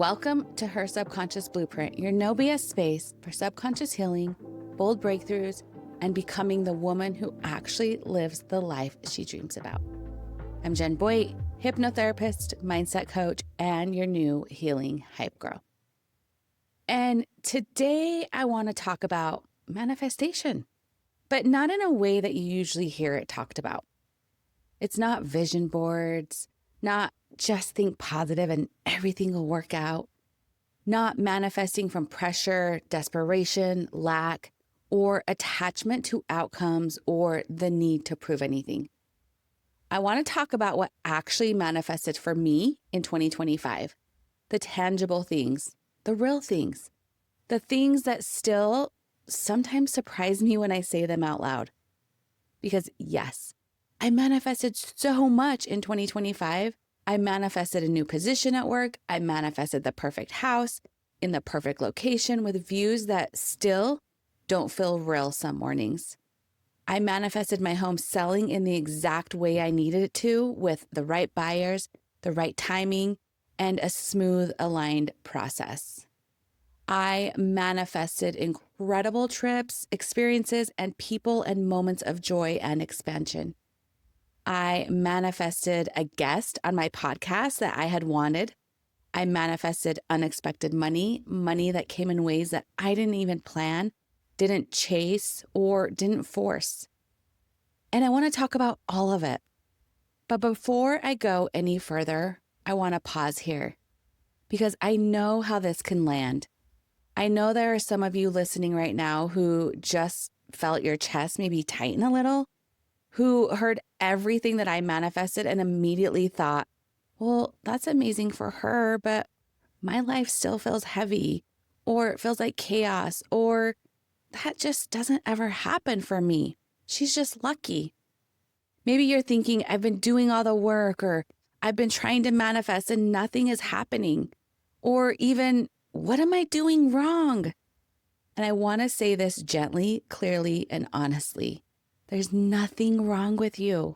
Welcome to Her Subconscious Blueprint, your no BS space for subconscious healing, bold breakthroughs, and becoming the woman who actually lives the life she dreams about. I'm Jen Boyd, hypnotherapist, mindset coach, and your new healing hype girl. And today I want to talk about manifestation, but not in a way that you usually hear it talked about. It's not vision boards, not just think positive and everything will work out, not manifesting from pressure, desperation, lack, or attachment to outcomes or the need to prove anything. I want to talk about what actually manifested for me in 2025, the tangible things, the real things, the things that still sometimes surprise me when I say them out loud. Because yes, I manifested so much in 2025. I manifested a new position at work. I manifested the perfect house in the perfect location with views that still don't feel real some mornings. I manifested my home selling in the exact way I needed it to, with the right buyers, the right timing, and a smooth, aligned process. I manifested incredible trips, experiences, and people and moments of joy and expansion. I manifested a guest on my podcast that I had wanted. I manifested unexpected money that came in ways that I didn't even plan, didn't chase, or didn't force. And I want to talk about all of it. But before I go any further, I want to pause here because I know how this can land. I know there are some of you listening right now who just felt your chest maybe tighten a little, who heard everything that I manifested and immediately thought, well, that's amazing for her, but my life still feels heavy, or it feels like chaos, or that just doesn't ever happen for me. She's just lucky. Maybe you're thinking, I've been doing all the work, or I've been trying to manifest and nothing is happening. Or even, what am I doing wrong? And I want to say this gently, clearly, and honestly. There's nothing wrong with you.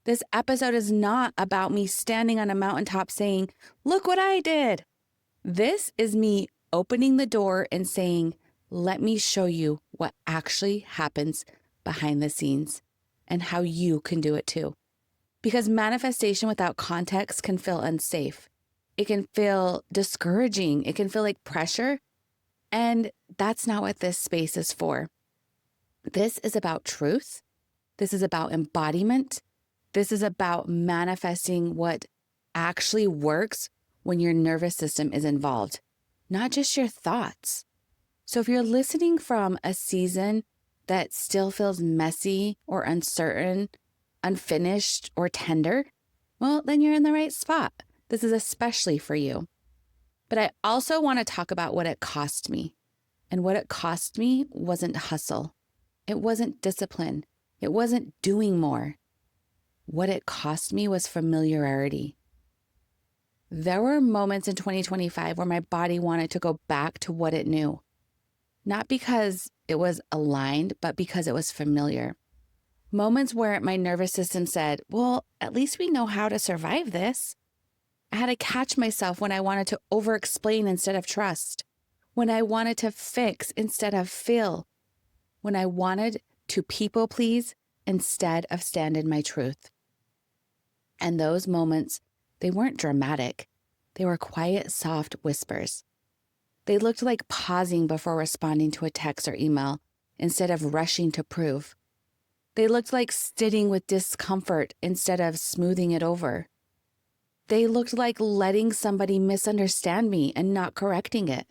This episode is not about me standing on a mountaintop saying, look what I did. This is me opening the door and saying, let me show you what actually happens behind the scenes and how you can do it too. Because manifestation without context can feel unsafe. It can feel discouraging. It can feel like pressure. And that's not what this space is for. This is about truth. This is about embodiment. This is about manifesting what actually works when your nervous system is involved, not just your thoughts. So if you're listening from a season that still feels messy or uncertain, unfinished or tender, well, then you're in the right spot. This is especially for you. But I also want to talk about what it cost me. And what it cost me wasn't hustle. It wasn't discipline. It wasn't doing more. What it cost me was familiarity. There were moments in 2025 where my body wanted to go back to what it knew. Not because it was aligned, but because it was familiar. Moments where my nervous system said, well, at least we know how to survive this. I had to catch myself when I wanted to over-explain instead of trust. When I wanted to fix instead of feel. When I wanted to people please instead of stand in my truth. And those moments, they weren't dramatic. They were quiet, soft whispers. They looked like pausing before responding to a text or email instead of rushing to prove. They looked like sitting with discomfort instead of smoothing it over. They looked like letting somebody misunderstand me and not correcting it.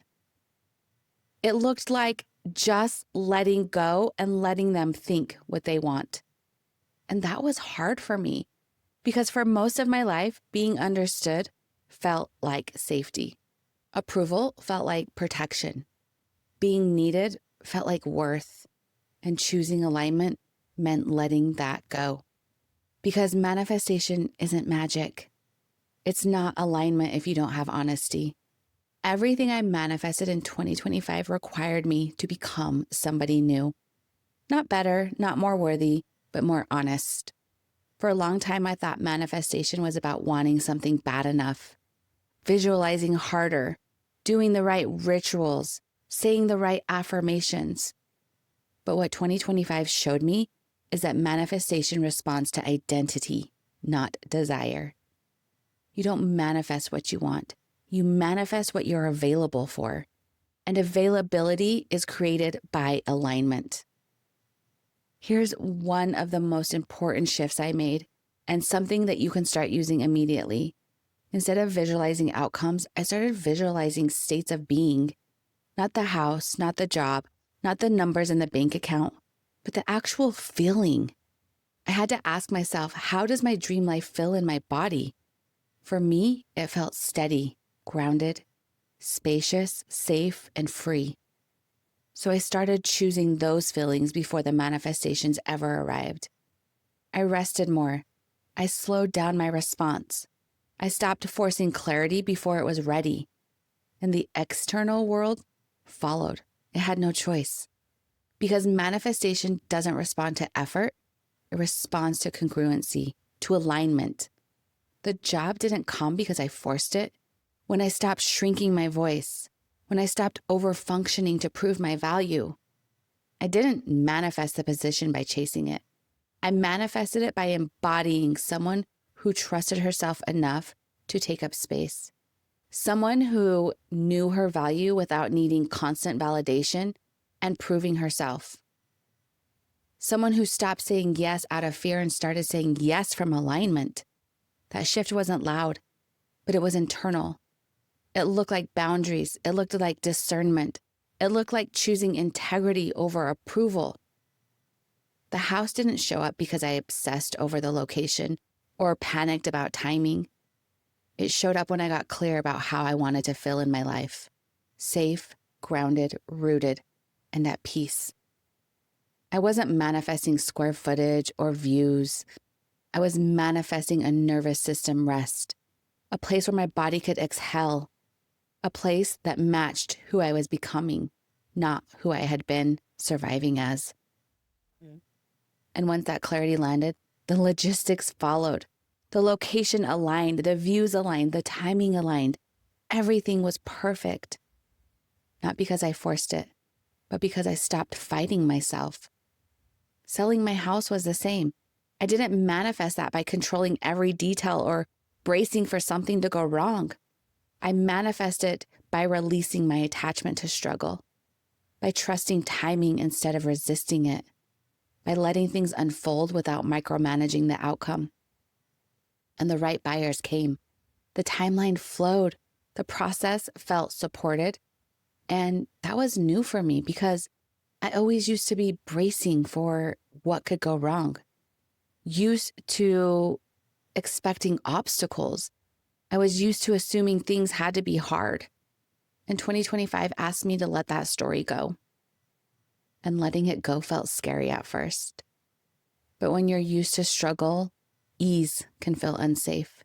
It looked like just letting go and letting them think what they want. And that was hard for me because for most of my life, being understood felt like safety. Approval felt like protection. Being needed felt like worth. And choosing alignment meant letting that go. Because manifestation isn't magic. It's not alignment if you don't have honesty. Everything I manifested in 2025 required me to become somebody new. Not better, not more worthy, but more honest. For a long time, I thought manifestation was about wanting something bad enough. visualizing harder, doing the right rituals, saying the right affirmations. But what 2025 showed me is that manifestation responds to identity, not desire. You don't manifest what you want. You manifest what you're available for. And availability is created by alignment. Here's one of the most important shifts I made, and something that you can start using immediately. Instead of visualizing outcomes, I started visualizing states of being. Not the house, not the job, not the numbers in the bank account, but the actual feeling. I had to ask myself, how does my dream life feel in my body? For me, it felt steady, grounded, spacious, safe, and free. So I started choosing those feelings before the manifestations ever arrived. I rested more. I slowed down my response. I stopped forcing clarity before it was ready. And the external world followed. It had no choice. Because manifestation doesn't respond to effort, it responds to congruency, to alignment. The job didn't come because I forced it. When I stopped shrinking my voice, when I stopped over-functioning to prove my value, I didn't manifest the position by chasing it. I manifested it by embodying someone who trusted herself enough to take up space. Someone who knew her value without needing constant validation and proving herself. Someone who stopped saying yes out of fear and started saying yes from alignment. That shift wasn't loud, but it was internal. It looked like boundaries. It looked like discernment. It looked like choosing integrity over approval. The house didn't show up because I obsessed over the location or panicked about timing. It showed up when I got clear about how I wanted to feel in my life. Safe, grounded, rooted, and at peace. I wasn't manifesting square footage or views. I was manifesting a nervous system rest, a place where my body could exhale, a place that matched who I was becoming, not who I had been surviving as. And once that clarity landed, the logistics followed. The location aligned, the views aligned, the timing aligned. Everything was perfect. Not because I forced it, but because I stopped fighting myself. Selling my house was the same. I didn't manifest that by controlling every detail or bracing for something to go wrong. I manifested by releasing my attachment to struggle, by trusting timing instead of resisting it, by letting things unfold without micromanaging the outcome. And the right buyers came. The timeline flowed. The process felt supported. And that was new for me because I always used to be bracing for what could go wrong, used to expecting obstacles. I was used to assuming things had to be hard. And 2025 asked me to let that story go. And letting it go felt scary at first. But when you're used to struggle, ease can feel unsafe.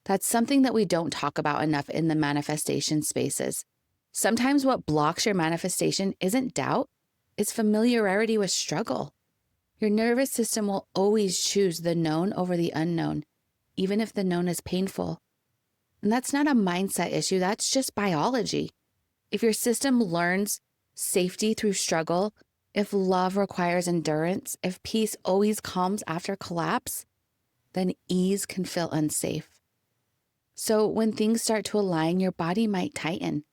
That's something that we don't talk about enough in the manifestation spaces. Sometimes what blocks your manifestation isn't doubt, it's familiarity with struggle. Your nervous system will always choose the known over the unknown, even if the known is painful. And that's not a mindset issue, that's just biology. If your system learns safety through struggle, if love requires endurance, if peace always comes after collapse, then ease can feel unsafe. So when things start to align, your body might tighten.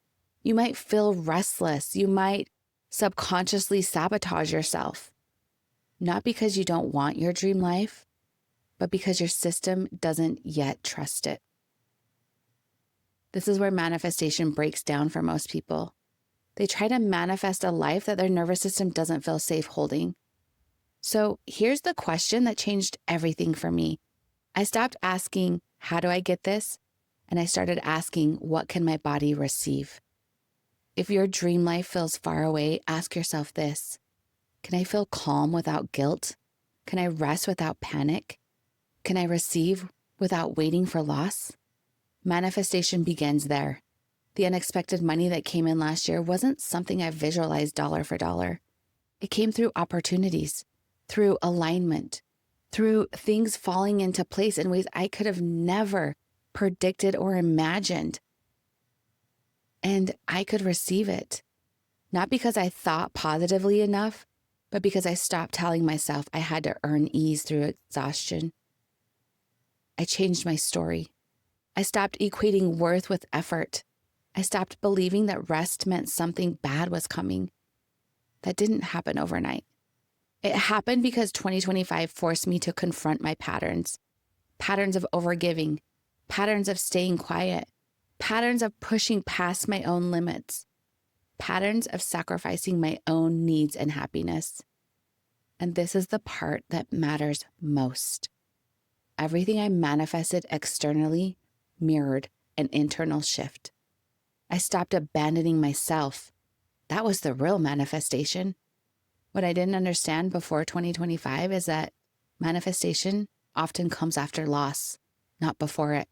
You might feel restless. You might subconsciously sabotage yourself. Not because you don't want your dream life, but because your system doesn't yet trust it. This is where manifestation breaks down for most people. They try to manifest a life that their nervous system doesn't feel safe holding. So here's the question that changed everything for me. I stopped asking, how do I get this? And I started asking, what can my body receive? If your dream life feels far away, ask yourself this. Can I feel calm without guilt? Can I rest without panic? Can I receive without waiting for loss? Manifestation begins there. The unexpected money that came in last year wasn't something I visualized dollar for dollar. It came through opportunities, through alignment, through things falling into place in ways I could have never predicted or imagined. and I could receive it. Not because I thought positively enough, but because I stopped telling myself I had to earn ease through exhaustion. I changed my story. I stopped equating worth with effort. I stopped believing that rest meant something bad was coming. That didn't happen overnight. It happened because 2025 forced me to confront my patterns of overgiving, patterns of staying quiet, patterns of pushing past my own limits, patterns of sacrificing my own needs and happiness. And this is the part that matters most. Everything I manifested externally mirrored an internal shift. I stopped abandoning myself. That was the real manifestation. What I didn't understand before 2025 is that manifestation often comes after loss, not before it.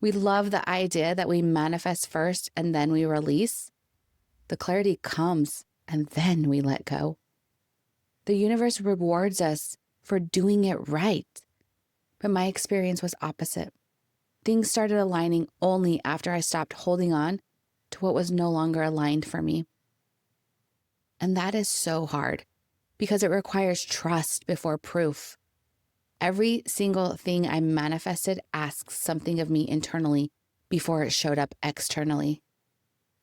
We love the idea that we manifest first and then we release. The clarity comes and then we let go. The universe rewards us for doing it right. But my experience was opposite. Things started aligning only after I stopped holding on to what was no longer aligned for me. And that is so hard because it requires trust before proof. Every single thing I manifested asks something of me internally before it showed up externally.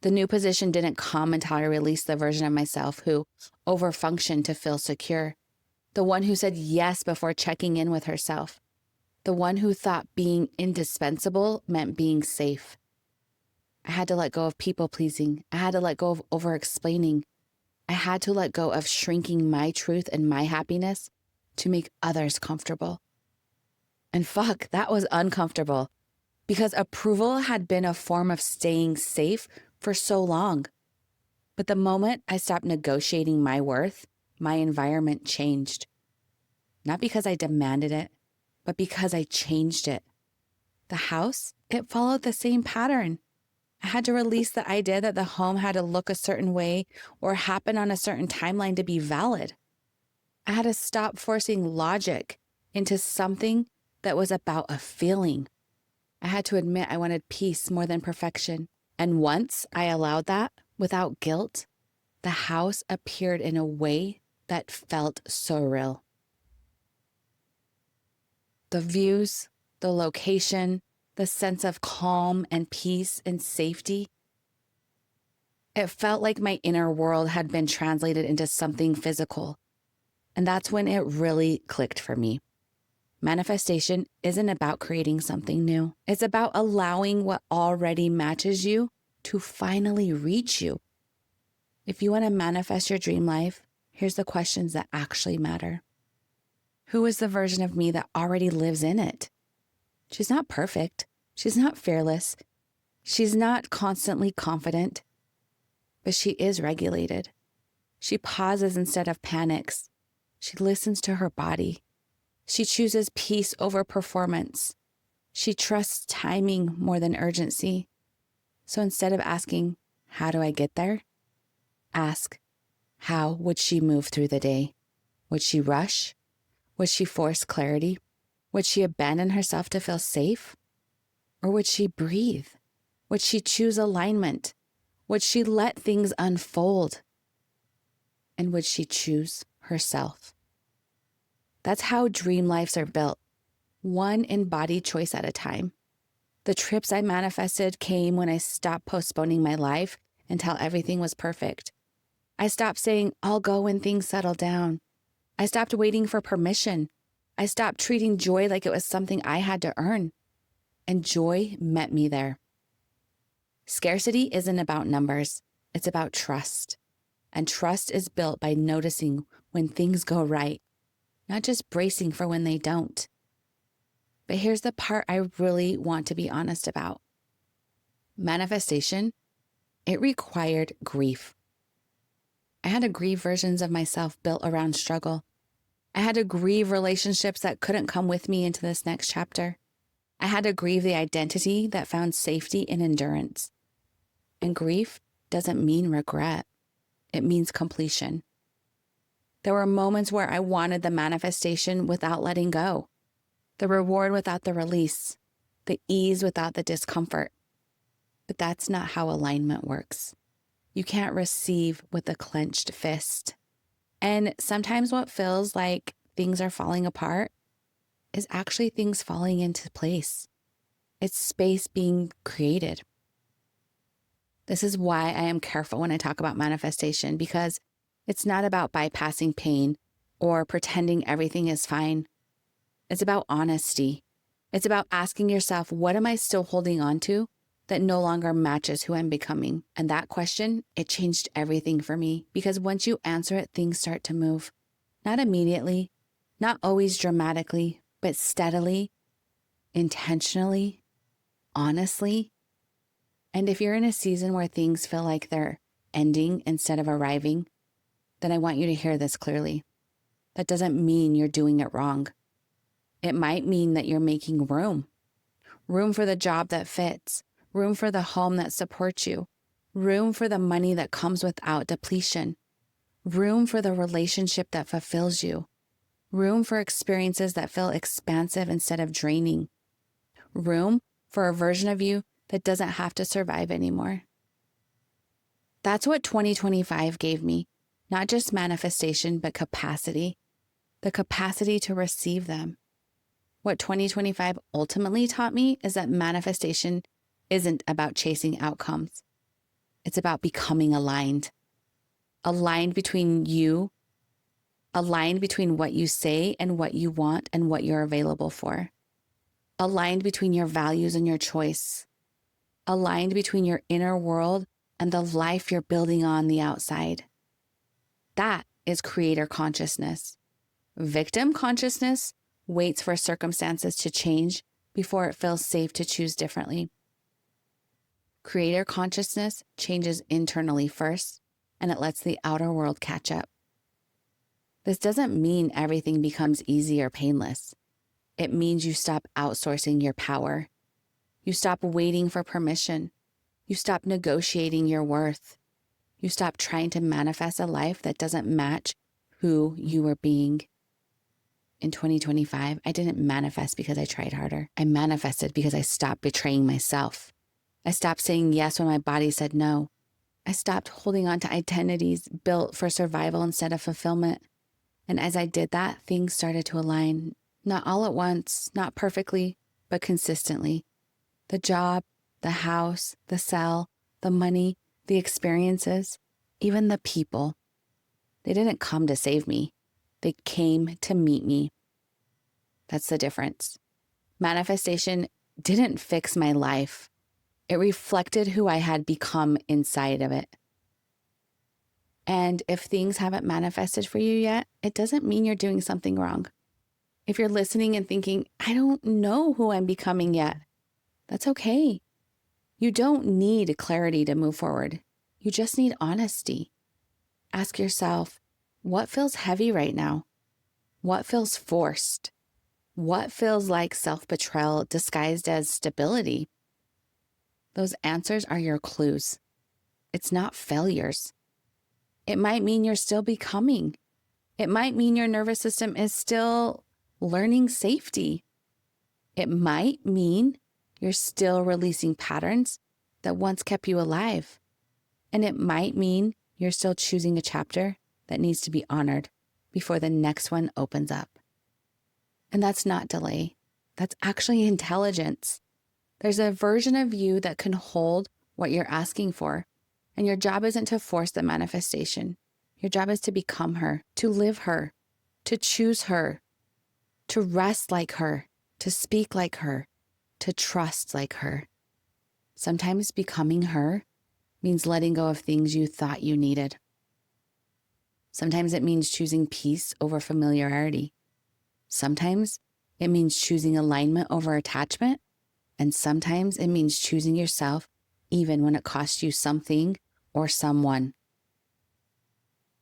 The new position didn't come until I released the version of myself who overfunctioned to feel secure. The one who said yes before checking in with herself. The one who thought being indispensable meant being safe. I had to let go of people pleasing. I had to let go of over-explaining. I had to let go of shrinking my truth and my happiness to make others comfortable. And fuck, that was uncomfortable because approval had been a form of staying safe for so long. But the moment I stopped negotiating my worth, my environment changed. Not because I demanded it, but because I changed it. The house, it followed the same pattern. I had to release the idea that the home had to look a certain way or happen on a certain timeline to be valid. I had to stop forcing logic into something that was about a feeling. I had to admit I wanted peace more than perfection. And once I allowed that, without guilt, the house appeared in a way that felt surreal. The views, the location, the sense of calm and peace and safety. It felt like my inner world had been translated into something physical. And that's when it really clicked for me. Manifestation isn't about creating something new. It's about allowing what already matches you to finally reach you. If you want to manifest your dream life, here's the questions that actually matter. Who is the version of me that already lives in it? She's not perfect. She's not fearless. She's not constantly confident, but she is regulated. She pauses instead of panics. She listens to her body. She chooses peace over performance. She trusts timing more than urgency. So instead of asking, how do I get there? Ask, how would she move through the day? Would she rush? Would she force clarity? Would she abandon herself to feel safe? Or would she breathe? Would she choose alignment? Would she let things unfold? And would she choose herself? That's how dream lives are built, one embodied choice at a time. The trips I manifested came when I stopped postponing my life until everything was perfect. I stopped saying, I'll go when things settle down. I stopped waiting for permission. I stopped treating joy like it was something I had to earn. And joy met me there. Scarcity isn't about numbers. It's about trust. And trust is built by noticing when things go right, not just bracing for when they don't. But here's the part I really want to be honest about. Manifestation, it required grief. I had to grieve versions of myself built around struggle. I had to grieve relationships that couldn't come with me into this next chapter. I had to grieve the identity that found safety in endurance. And grief doesn't mean regret. It means completion. There were moments where I wanted the manifestation without letting go, the reward without the release, the ease without the discomfort. But that's not how alignment works. You can't receive with a clenched fist. And sometimes what feels like things are falling apart is actually things falling into place. It's space being created. This is why I am careful when I talk about manifestation, because it's not about bypassing pain or pretending everything is fine. It's about honesty. It's about asking yourself, what am I still holding on to that no longer matches who I'm becoming? And that question, it changed everything for me, because once you answer it, things start to move. Not immediately, not always dramatically, but steadily, intentionally, honestly. And if you're in a season where things feel like they're ending instead of arriving, then I want you to hear this clearly. That doesn't mean you're doing it wrong. It might mean that you're making room for the job that fits, room for the home that supports you, room for the money that comes without depletion, room for the relationship that fulfills you, room for experiences that feel expansive instead of draining, room for a version of you that doesn't have to survive anymore. That's what 2025 gave me, not just manifestation, but capacity, the capacity to receive them. What 2025 ultimately taught me is that manifestation isn't about chasing outcomes. It's about becoming aligned. Aligned between you, aligned between what you say and what you want and what you're available for. Aligned between your values and your choice. Aligned between your inner world and the life you're building on the outside. That is creator consciousness. Victim consciousness waits for circumstances to change before it feels safe to choose differently. Creator consciousness changes internally first, and it lets the outer world catch up. This doesn't mean everything becomes easy or painless. It means you stop outsourcing your power. You stop waiting for permission. You stop negotiating your worth. You stop trying to manifest a life that doesn't match who you are being. In 2025, I didn't manifest because I tried harder. I manifested because I stopped betraying myself. I stopped saying yes when my body said no. I stopped holding on to identities built for survival instead of fulfillment. And as I did that, things started to align. Not all at once, not perfectly, but consistently. The job, the house, the cell, the money, the experiences, even the people. They didn't come to save me. They came to meet me. That's the difference. Manifestation didn't fix my life. It reflected who I had become inside of it. And if things haven't manifested for you yet, it doesn't mean you're doing something wrong. If you're listening and thinking, I don't know who I'm becoming yet, that's okay. You don't need clarity to move forward. You just need honesty. Ask yourself, what feels heavy right now? What feels forced? What feels like self-betrayal disguised as stability? Those answers are your clues. It's not failures. It might mean you're still becoming. It might mean your nervous system is still learning safety. It might mean you're still releasing patterns that once kept you alive. And it might mean you're still choosing a chapter that needs to be honored before the next one opens up. And that's not delay. That's actually intelligence. There's a version of you that can hold what you're asking for. And your job isn't to force the manifestation. Your job is to become her, to live her, to choose her, to rest like her, to speak like her, to trust like her. Sometimes becoming her means letting go of things you thought you needed. Sometimes it means choosing peace over familiarity. Sometimes it means choosing alignment over attachment. And sometimes it means choosing yourself even when it costs you something or someone.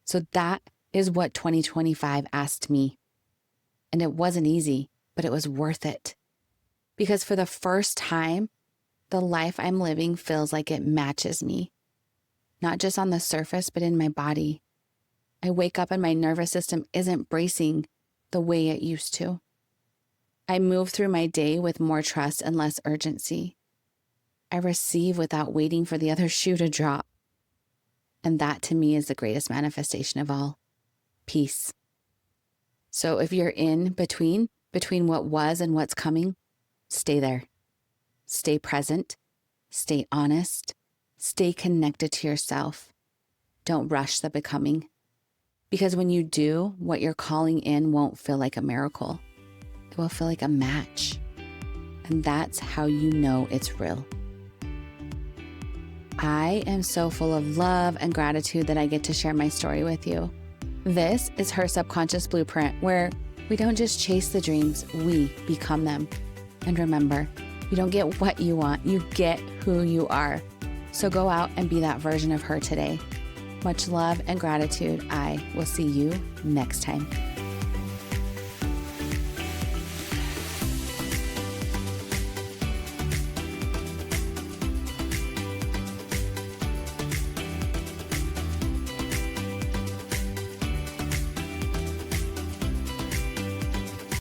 So that is what 2025 asked me. And it wasn't easy, but it was worth it. Because for the first time, the life I'm living feels like it matches me. Not just on the surface, but in my body. I wake up and my nervous system isn't bracing the way it used to. I move through my day with more trust and less urgency. I receive without waiting for the other shoe to drop. And that to me is the greatest manifestation of all, peace. So if you're in between what was and what's coming, stay there. Stay present, stay honest, stay connected to yourself. Don't rush the becoming. Because when you do, what you're calling in won't feel like a miracle. It will feel like a match. And that's how you know it's real. I am so full of love and gratitude that I get to share my story with you. This is Her Subconscious Blueprint, where we don't just chase the dreams, we become them. And remember, you don't get what you want, you get who you are. So go out and be that version of her today. Much love and gratitude. I will see you next time.